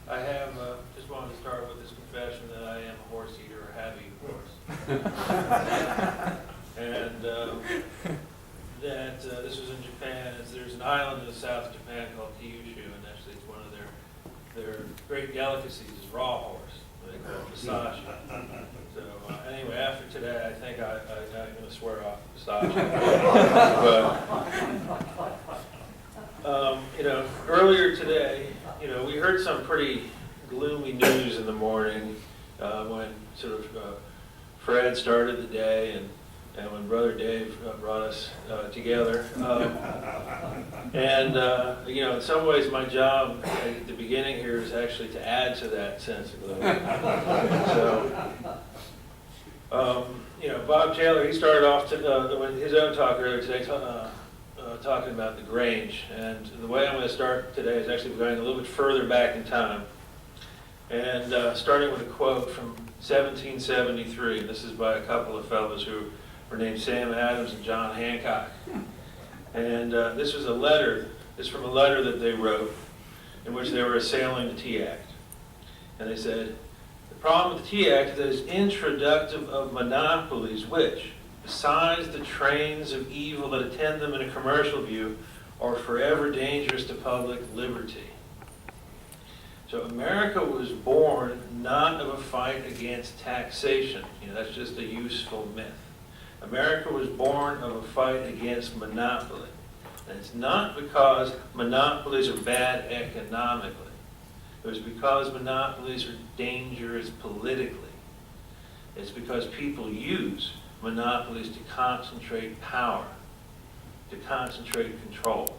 I have, just wanted to start with this confession that I am a horse eater, or have eaten horse. And that this was in Japan. There's an island in the south of Japan called Kyushu, and actually it's one of their great delicacies is raw horse. They call it pistachio. So anyway, after today, I think I'm going to swear off pistachio. But earlier today, we heard some pretty gloomy news in the morning when sort of Fred started the day and when Brother Dave brought us together. In some ways my job at the beginning here is actually to add to that sense of gloom. So, Bob Taylor, he started off his own talk earlier today talking about the Grange. And the way I'm going to start today is actually going a little bit further back in time. And starting with a quote from 1773. This is by a couple of fellows who were named Sam Adams and John Hancock. And this was a letter, this is from a letter that they wrote in which they were assailing the Tea Act. And they said, the problem with the Tea Act is that it's introductive of monopolies which, besides the trains of evil that attend them in a commercial view, are forever dangerous to public liberty. So America was born not of a fight against taxation. That's just a useful myth. America was born of a fight against monopoly. And it's not because monopolies are bad economically. It was because monopolies are dangerous politically. It's because people use monopolies to concentrate power, to concentrate control.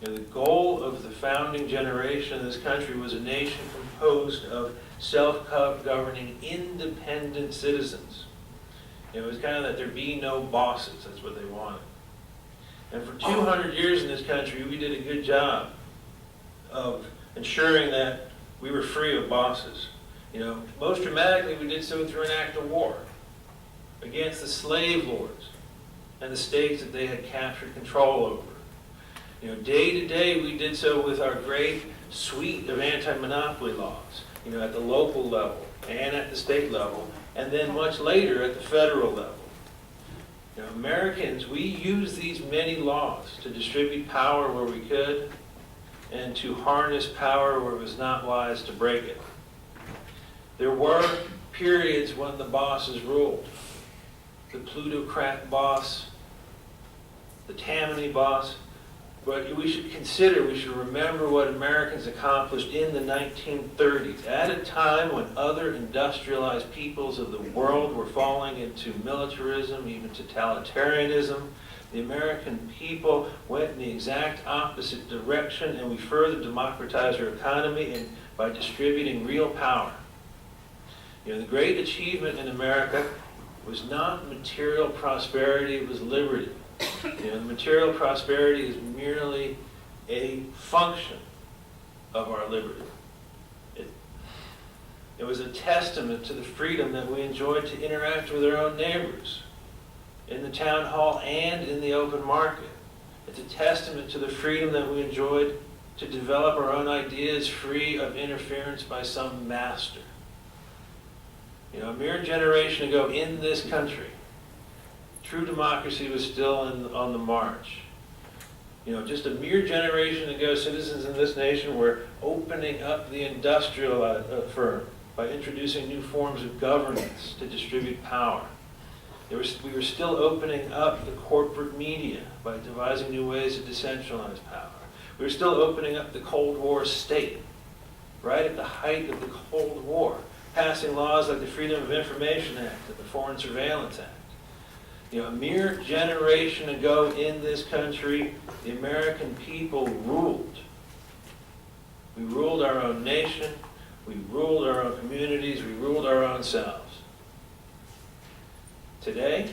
The goal of the founding generation of this country was a nation composed of self-governing, independent citizens. It was kind of that there be no bosses. That's what they wanted. And for 200 years in this country, we did a good job of ensuring that we were free of bosses. Most dramatically, we did so through an act of war against the slave lords and the states that they had captured control over. Day to day, we did so with our great suite of anti-monopoly laws, at the local level and at the state level, and then much later at the federal level. Americans, we use these many laws to distribute power where we could and to harness power where it was not wise to break it. There were periods when the bosses ruled. The plutocrat boss, the Tammany boss. But we should remember what Americans accomplished in the 1930s, at a time when other industrialized peoples of the world were falling into militarism, even totalitarianism. The American people went in the exact opposite direction, and we further democratized our economy by distributing real power. The great achievement in America was not material prosperity, it was liberty. The material prosperity is merely a function of our liberty. It was a testament to the freedom that we enjoyed to interact with our own neighbors in the town hall and in the open market. It's a testament to the freedom that we enjoyed to develop our own ideas free of interference by some master. A mere generation ago in this country, true democracy was still on the march. Just a mere generation ago, citizens in this nation were opening up the industrial firm by introducing new forms of governance to distribute power. We were still opening up the corporate media by devising new ways to decentralize power. We were still opening up the Cold War state, right at the height of the Cold War, passing laws like the Freedom of Information Act and the Foreign Surveillance Act. A mere generation ago in this country, the American people ruled. We ruled our own nation, we ruled our own communities, we ruled our own selves. Today,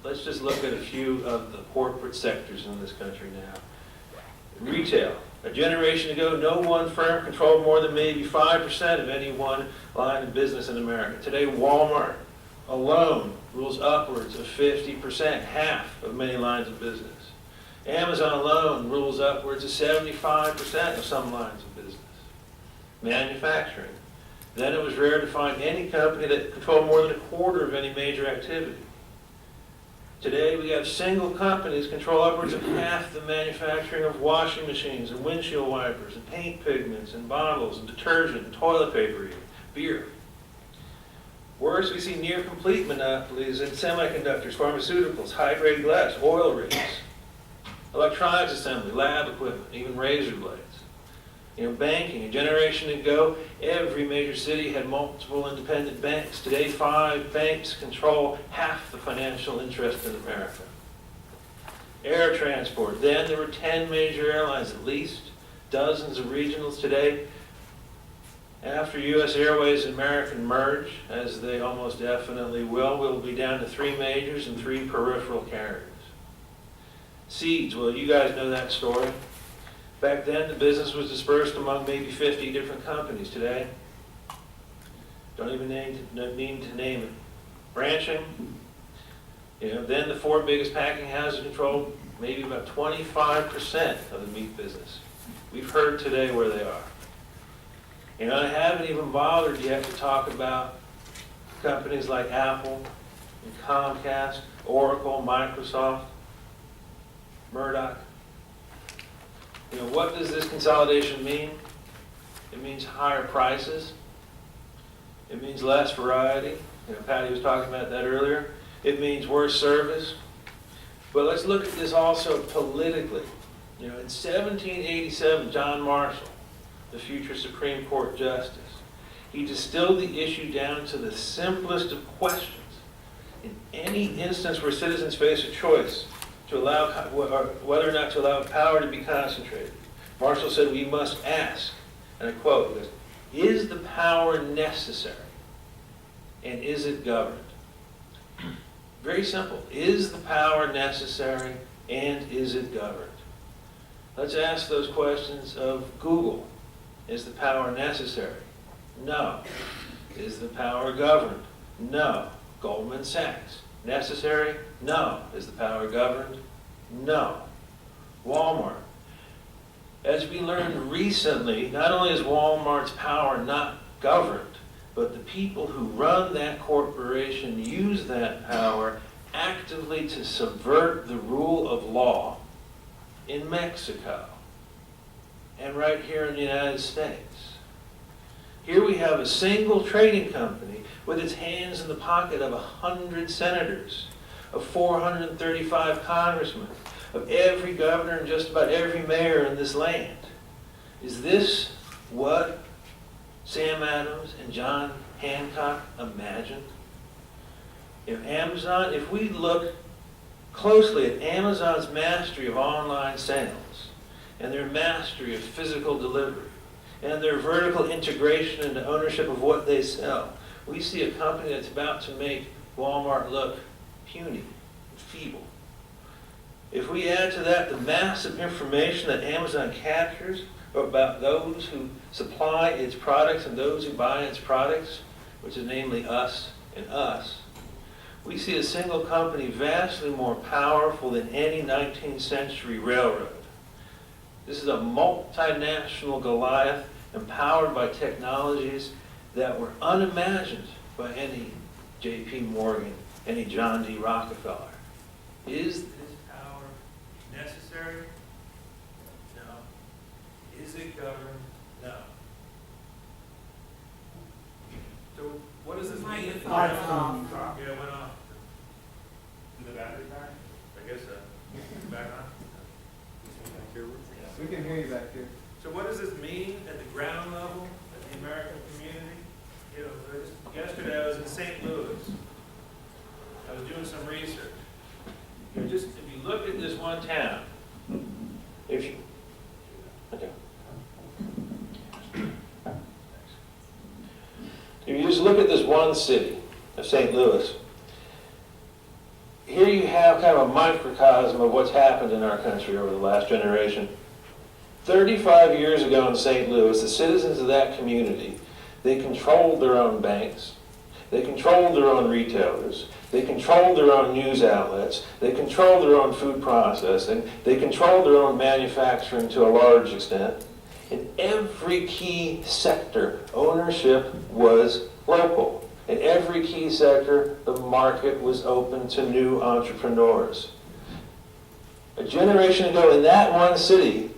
let's just look at a few of the corporate sectors in this country now. Retail. A generation ago, no one firm controlled more than maybe 5% of any one line of business in America. Today, Walmart alone rules upwards of 50%, half of many lines of business. Amazon alone rules upwards of 75% of some lines of business. manufacturing. Then it was rare to find any company that controlled more than a quarter of any major activity. Today, we have single companies control upwards of half the manufacturing of washing machines and windshield wipers and paint pigments and bottles and detergent and toilet paper, even, beer. Worse, we see near complete monopolies in semiconductors, pharmaceuticals, high-grade glass, oil rigs, electronics assembly, lab equipment, even razor blades. Banking, a generation ago, every major city had multiple independent banks. Today, 5 banks control half the financial interest in America. Air transport, then there were 10 major airlines at least, dozens of regionals today. After U.S. Airways and American merge, as they almost definitely will, we'll be down to 3 majors and 3 peripheral carriers. Seeds, well, you guys know that story. Back then, the business was dispersed among maybe 50 different companies. Today, don't even need to name it. Ranching, then the 4 biggest packing houses controlled maybe about 25% of the meat business. We've heard today where they are. I haven't even bothered yet to talk about companies like Apple and Comcast, Oracle, Microsoft, Murdoch. What does this consolidation mean? It means higher prices. It means less variety. Patty was talking about that earlier. It means worse service. But let's look at this also politically. In 1787, John Marshall, the future Supreme Court Justice, he distilled the issue down to the simplest of questions. In any instance where citizens face a choice to allow, whether or not to allow power to be concentrated, Marshall said, we must ask, and I quote, he goes, is the power necessary and is it governed? Very simple. Is the power necessary and is it governed? Let's ask those questions of Google. Is the power necessary? No. Is the power governed? No. Goldman Sachs. Necessary? No. Is the power governed? No. Walmart. As we learned recently, not only is Walmart's power not governed, but the people who run that corporation use that power actively to subvert the rule of law in Mexico and right here in the United States. Here we have a single trading company with its hands in the pocket of 100 senators, of 435 congressmen, of every governor and just about every mayor in this land. Is this what Sam Adams and John Hancock imagined? Amazon, if we look closely at Amazon's mastery of online sales and their mastery of physical delivery and their vertical integration into ownership of what they sell, we see a company that's about to make Walmart look puny and feeble. If we add to that the massive information that Amazon captures about those who supply its products and those who buy its products, which is namely us and us, we see a single company vastly more powerful than any 19th century railroad. This is a multinational Goliath empowered by technologies that were unimagined by any J.P. Morgan, any John D. Rockefeller. Is this power necessary? No. Is it governed? No. So what does this mean? Yeah, it went off. Is the battery back? I guess so. Back on? We can hear you back here. So what does this mean at the ground level, at the American community? Yesterday I was in St. Louis. I was doing some research. If you look at this one town, if you just look at this one city of St. Louis, here you have kind of a microcosm of what's happened in our country over the last generation. 35 years ago in St. Louis, the citizens of that community, they controlled their own banks, they controlled their own retailers, they controlled their own news outlets, they controlled their own food processing, they controlled their own manufacturing to a large extent, In every key sector, ownership was local. In every key sector, the market was open to new entrepreneurs. A generation ago, in that one city,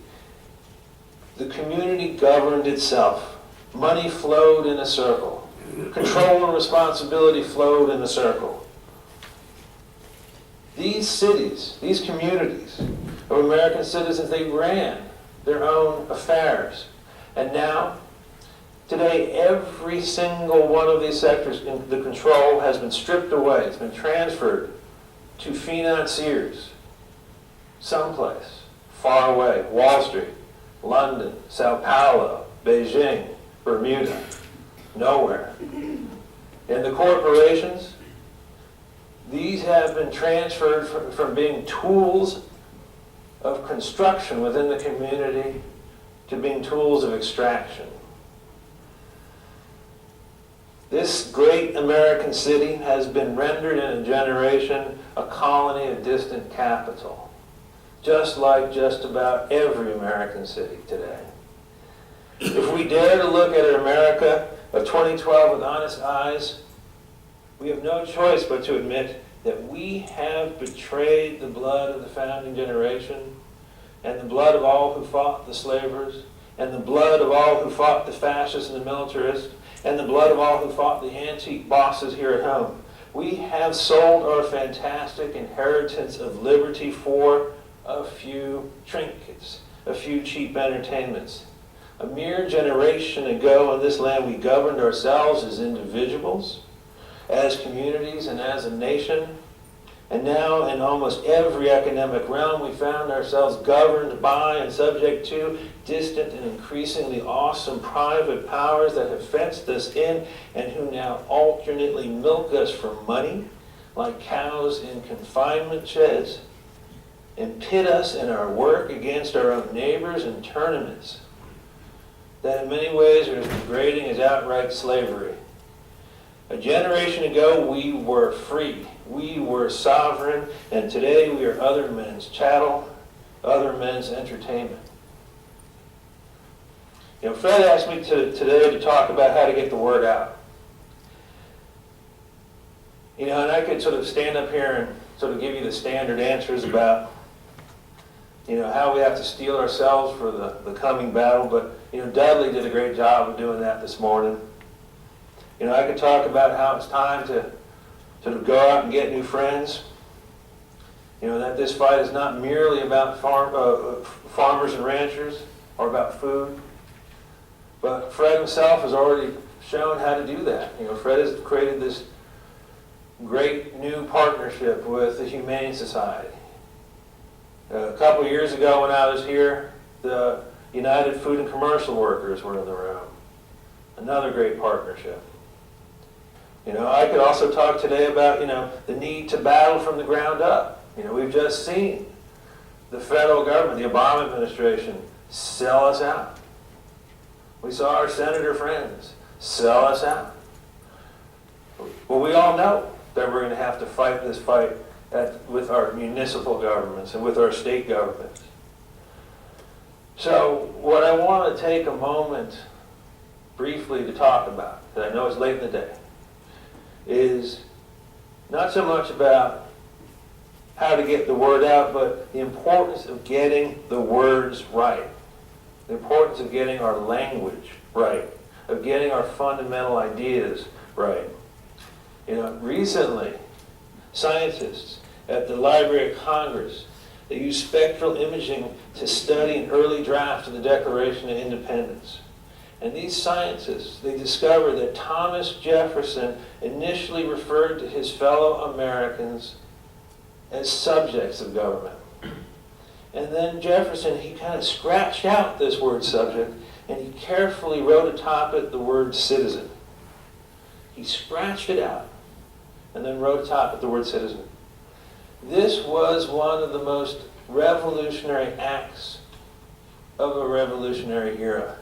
the community governed itself. Money flowed in a circle. Control and responsibility flowed in a circle. These cities, these communities of American citizens, they ran their own affairs. And now, today, every single one of these sectors, the control has been stripped away. It's been transferred to financiers, someplace far away, Wall Street, London, Sao Paulo, Beijing, Bermuda, nowhere. And the corporations, these have been transferred from being tools of construction within the community to being tools of extraction. This great American city has been rendered in a generation a colony of distant capital, just like just about every American city today. If we dare to look at America of 2012 with honest eyes, we have no choice but to admit that we have betrayed the blood of the founding generation, and the blood of all who fought the slavers, and the blood of all who fought the fascists and the militarists, and the blood of all who fought the antique bosses here at home. We have sold our fantastic inheritance of liberty for a few trinkets, a few cheap entertainments. A mere generation ago in this land, we governed ourselves as individuals, as communities, and as a nation. And now, in almost every economic realm, we found ourselves governed by and subject to distant and increasingly awesome private powers that have fenced us in and who now alternately milk us for money, like cows in confinement sheds, and pit us in our work against our own neighbors in tournaments that in many ways are as degrading as outright slavery. A generation ago, we were free, we were sovereign, and today we are other men's chattel, other men's entertainment. You know, Fred asked me today to talk about how to get the word out. You know, and I could sort of stand up here and sort of give you the standard answers about, you know, how we have to steel ourselves for the coming battle, but, you know, Dudley did a great job of doing that this morning. You know, I could talk about how it's time to sort of go out and get new friends. You know, that this fight is not merely about farmers and ranchers or about food, but Fred himself has already shown how to do that. You know, Fred has created this great new partnership with the Humane Society. A couple of years ago when I was here, the United Food and Commercial Workers were in the room. Another great partnership. You know, I could also talk today about, you know, the need to battle from the ground up. You know, we've just seen the federal government, the Obama administration, sell us out. We saw our senator friends sell us out. Well, we all know that we're going to have to fight this fight with our municipal governments and with our state governments. So what I want to take a moment briefly to talk about, because I know it's late in the day, is not so much about how to get the word out, but the importance of getting the words right. The importance of getting our language right, of getting our fundamental ideas right. You know, recently, scientists at the Library of Congress, they used spectral imaging to study an early draft of the Declaration of Independence. And these scientists, they discovered that Thomas Jefferson initially referred to his fellow Americans as subjects of government. And then Jefferson, he kind of scratched out this word subject, and he carefully wrote atop it the word citizen. He scratched it out, and then wrote atop it the word citizen. This was one of the most revolutionary acts of a revolutionary era.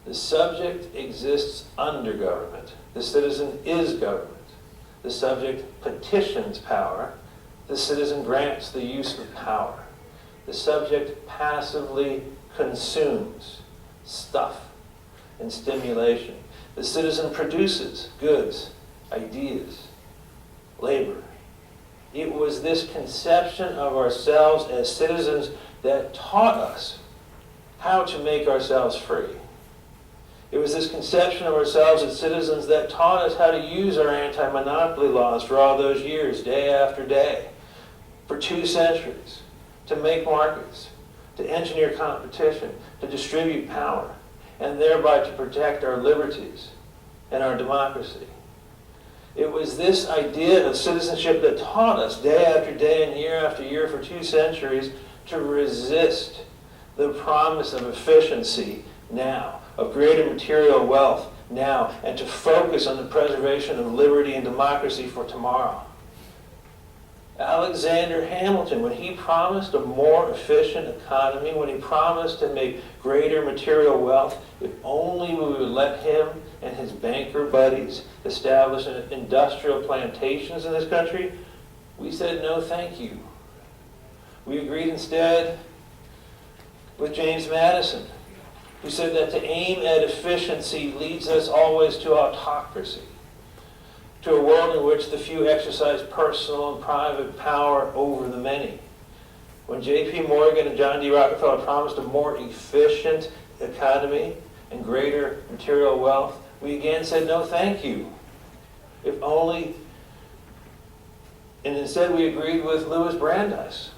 The subject exists under government. The citizen is government. The subject petitions power. The citizen grants the use of power. The subject passively consumes. stuff and stimulation. The citizen produces goods, ideas, labor. It was this conception of ourselves as citizens that taught us how to make ourselves free. It was this conception of ourselves as citizens that taught us how to use our anti-monopoly laws for all those years, day after day, for 2 centuries, to make markets, to engineer competition, to distribute power, and thereby to protect our liberties and our democracy. It was this idea of citizenship that taught us day after day and year after year for 2 centuries to resist the promise of efficiency now, of greater material wealth now, and to focus on the preservation of liberty and democracy for tomorrow. Alexander Hamilton, when he promised a more efficient economy, when he promised to make greater material wealth, if only we would let him and his banker buddies establish industrial plantations in this country, we said no thank you. We agreed instead with James Madison, who said that to aim at efficiency leads us always to autocracy, to a world in which the few exercise personal and private power over the many. When J.P. Morgan and John D. Rockefeller promised a more efficient economy and greater material wealth, we again said no thank you. If only, and instead we agreed with Louis Brandeis,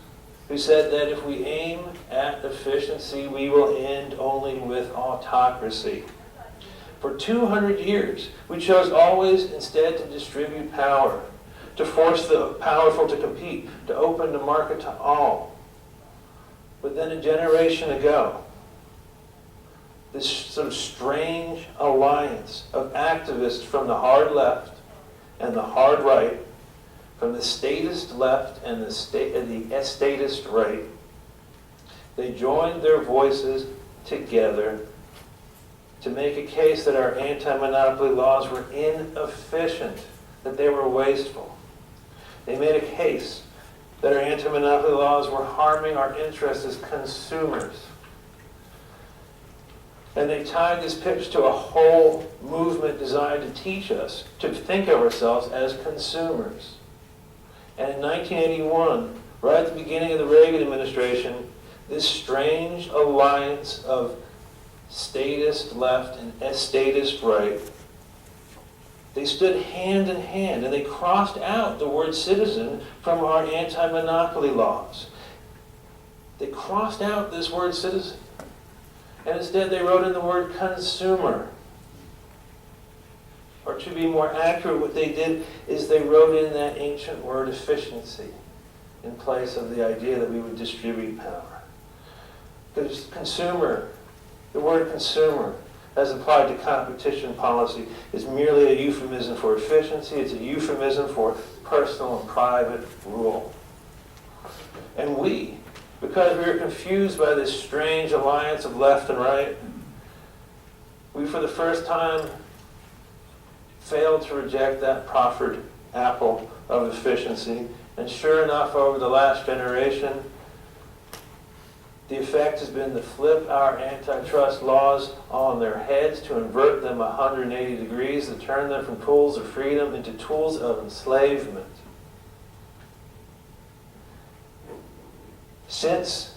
who said that if we aim at efficiency, we will end only with autocracy. For 200 years, we chose always instead to distribute power, to force the powerful to compete, to open the market to all. But then a generation ago, this sort of strange alliance of activists from the hard left and the hard right, from the statist left and the statist right, they joined their voices together to make a case that our anti-monopoly laws were inefficient, that they were wasteful. They made a case that our anti-monopoly laws were harming our interests as consumers. And they tied this pitch to a whole movement designed to teach us to think of ourselves as consumers. And in 1981, right at the beginning of the Reagan administration, this strange alliance of statist left and statist right, they stood hand in hand and they crossed out the word citizen from our anti-monopoly laws. They crossed out this word citizen. And instead they wrote in the word consumer. Or to be more accurate, what they did is they wrote in that ancient word efficiency in place of the idea that we would distribute power. Because consumer, the word consumer, as applied to competition policy, is merely a euphemism for efficiency. It's a euphemism for personal and private rule. And we, because we were confused by this strange alliance of left and right, we for the first time failed to reject that proffered apple of efficiency. And sure enough, over the last generation, the effect has been to flip our antitrust laws on their heads, to invert them 180 degrees, to turn them from tools of freedom into tools of enslavement. Since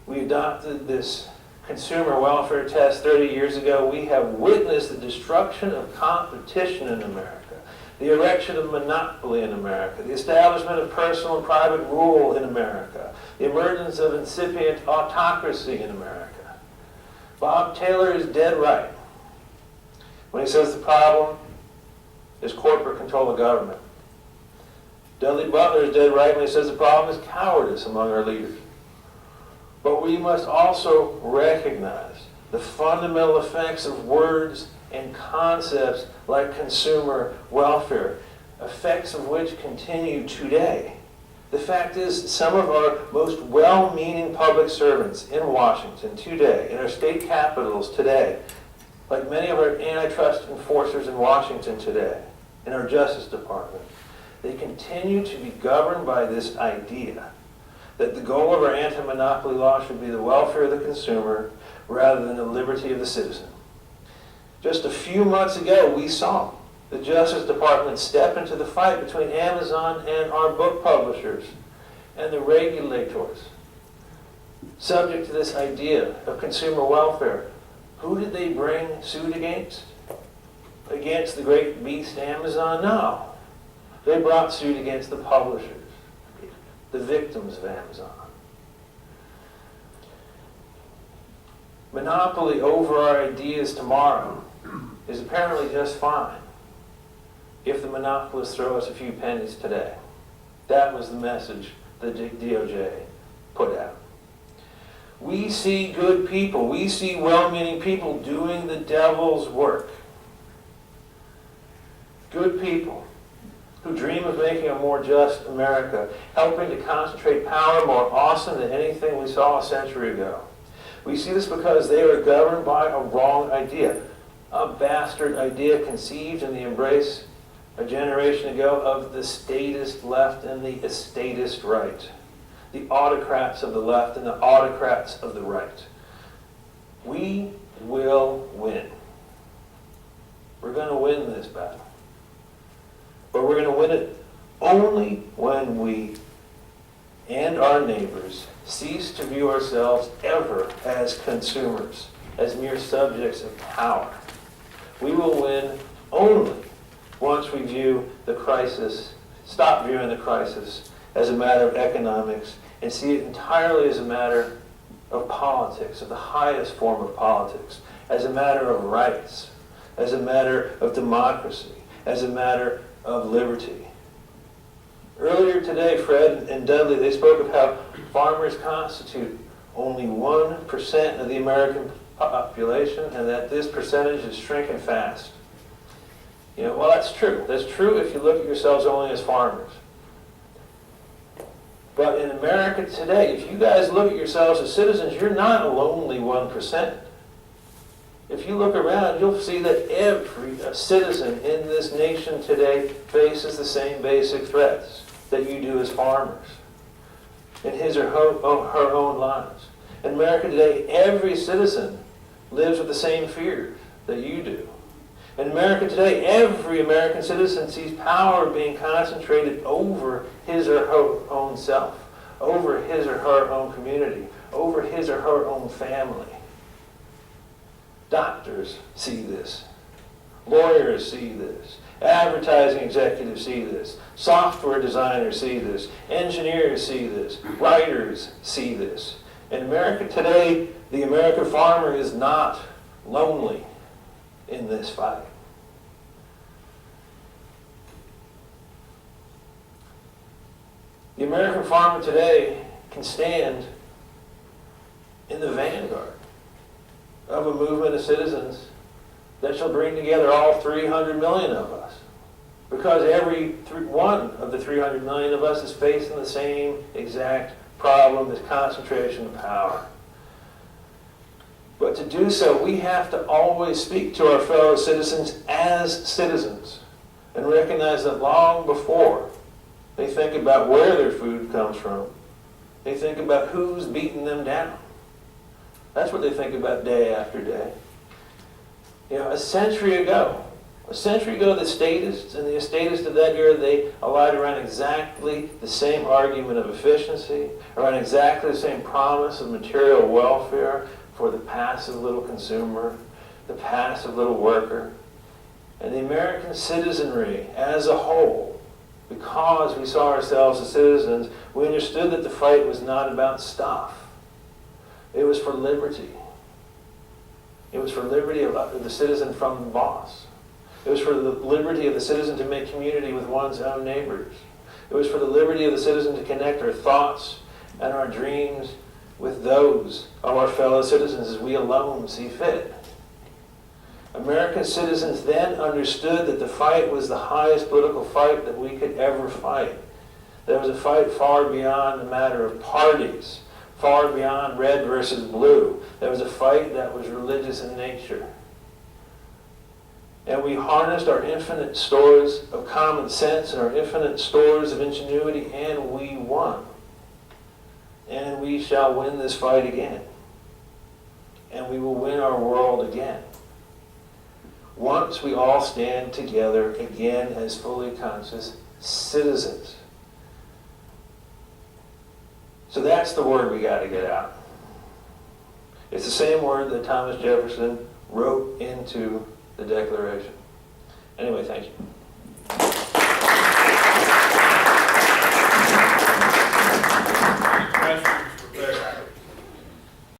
we adopted this consumer welfare test 30 years ago, we have witnessed the destruction of competition in America, the erection of monopoly in America, the establishment of personal and private rule in America, the emergence of incipient autocracy in America. Bob Taylor is dead right when he says the problem is corporate control of government. Dudley Butler is dead right when he says the problem is cowardice among our leaders. But we must also recognize the fundamental effects of words and concepts like consumer welfare, effects of which continue today. The fact is, some of our most well-meaning public servants in Washington today, in our state capitals today, like many of our antitrust enforcers in Washington today, in our Justice Department, they continue to be governed by this idea that the goal of our anti-monopoly law should be the welfare of the consumer, rather than the liberty of the citizen. Just a few months ago, we saw the Justice Department step into the fight between Amazon and our book publishers and the regulators. Subject to this idea of consumer welfare, who did they bring suit against? Against the great beast Amazon? No. They brought suit against the publishers, the victims of Amazon. Monopoly over our ideas tomorrow is apparently just fine if the monopolists throw us a few pennies today. That was the message the DOJ put out. We see good people, we see well-meaning people doing the devil's work. Good people who dream of making a more just America, helping to concentrate power more awesome than anything we saw a century ago. We see this because they are governed by a wrong idea, a bastard idea conceived in the embrace a generation ago of the statist left and the estatist right, the autocrats of the left and the autocrats of the right. We will win. We're going to win this battle. But we're going to win it only when we and our neighbors cease to view ourselves ever as consumers, as mere subjects of power. We will win only once we view the crisis, stop viewing the crisis as a matter of economics and see it entirely as a matter of politics, of the highest form of politics, as a matter of rights, as a matter of democracy, as a matter of liberty. Earlier today, Fred and Dudley, they spoke of how farmers constitute only 1% of the American population and that this percentage is shrinking fast. Well, that's true. That's true if you look at yourselves only as farmers. But in America today, if you guys look at yourselves as citizens, you're not a lonely 1%. If you look around, you'll see that every citizen in this nation today faces the same basic threats that you do as farmers in his or her own lives. In America today, every citizen lives with the same fears that you do. In America today, every American citizen sees power being concentrated over his or her own self, over his or her own community, over his or her own family. Doctors see this. Lawyers see this. Advertising executives see this. Software designers see this. Engineers see this. Writers see this. In America today, the American farmer is not lonely in this fight. The American farmer today can stand in the vanguard of a movement of citizens that shall bring together all 300 million of us. Because every one of the 300 million of us is facing the same exact problem, this concentration of power. But to do so, we have to always speak to our fellow citizens as citizens and recognize that long before they think about where their food comes from, they think about who's beating them down. That's what they think about day after day. A century ago, the statists and the estatists of that era, they allied around exactly the same argument of efficiency, around exactly the same promise of material welfare for the passive little consumer, the passive little worker. And the American citizenry as a whole, because we saw ourselves as citizens, we understood that the fight was not about stuff. It was for liberty. It was for liberty of the citizen from the boss. It was for the liberty of the citizen to make community with one's own neighbors. It was for the liberty of the citizen to connect our thoughts and our dreams with those of our fellow citizens as we alone see fit. American citizens then understood that the fight was the highest political fight that we could ever fight. There was a fight far beyond the matter of parties, far beyond red versus blue. There was a fight that was religious in nature. And we harnessed our infinite stores of common sense and our infinite stores of ingenuity, and we won. And we shall win this fight again. and we will win our world again. Once we all stand together again as fully conscious citizens. So that's the word we got to get out. It's the same word that Thomas Jefferson wrote into the Declaration. Anyway, thank you.